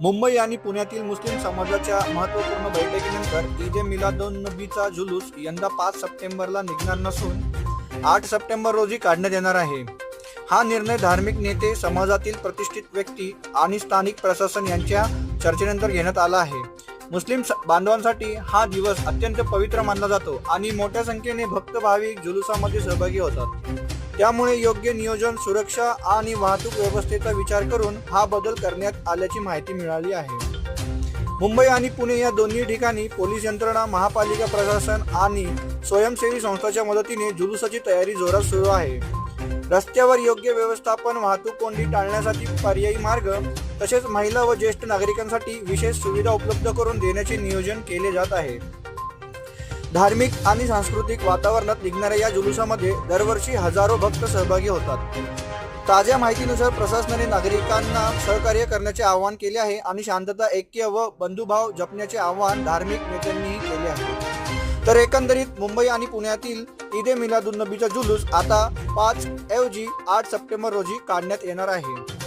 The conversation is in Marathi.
मुंबई आणि पुण्यातील मुस्लिम समाजाच्या महत्त्वपूर्ण बैठकीनंतर ईद ए मिलादुन्नबीचा जुलूस यंदा 5 सप्टेंबरला निघणार नसून 8 सप्टेंबर रोजी काढण्यात येणार आहे. हा निर्णय धार्मिक नेते, समाजातील प्रतिष्ठित व्यक्ती आणि स्थानिक प्रशासन यांच्या चर्चेनंतर घेण्यात आला आहे. मुस्लिम बांधवांसाठी हा दिवस अत्यंत पवित्र मानला जातो आणि मोठ्या संख्येने भक्त भाविक जुलूसामध्ये सहभागी होतात. त्यामुळे योग्य नियोजन, सुरक्षा आणि वाहतूक व्यवस्थेचा विचार करून हा बदल करण्यात आल्याची माहिती मिळाली आहे. मुंबई आणि पुणे या दोन्ही ठिकाणी पोलीस यंत्रणा, महापालिका प्रशासन आणि स्वयंसेवी संस्थांच्या मदतीने जुलूसाची तयारी जोरात सुरू आहे. रस्त्यावर योग्य व्यवस्थापन, वाहतूक कोंडी टाळण्यासाठी पर्यायी मार्ग, तसेच महिला व ज्येष्ठ नागरिकांसाठी विशेष सुविधा उपलब्ध करून देण्याचे नियोजन केले जात आहे. धार्मिक आणि सांस्कृतिक वातावरणात निघणाऱ्या या जुलूसामध्ये दरवर्षी हजारो भक्त सहभागी होतात. ताज्या माहितीनुसार प्रशासनाने नागरिकांना सहकार्य करण्याचे आवाहन केले आहे आणि शांतता, ऐक्य व बंधुभाव जपण्याचे आवाहन धार्मिक नेत्यांनीही केले आहे. तर एकंदरीत मुंबई आणि पुण्यातील ईद ए मिलादुन्नबीचा जुलूस आता 5 ऐवजी 8 सप्टेंबर रोजी काढण्यात येणार आहे.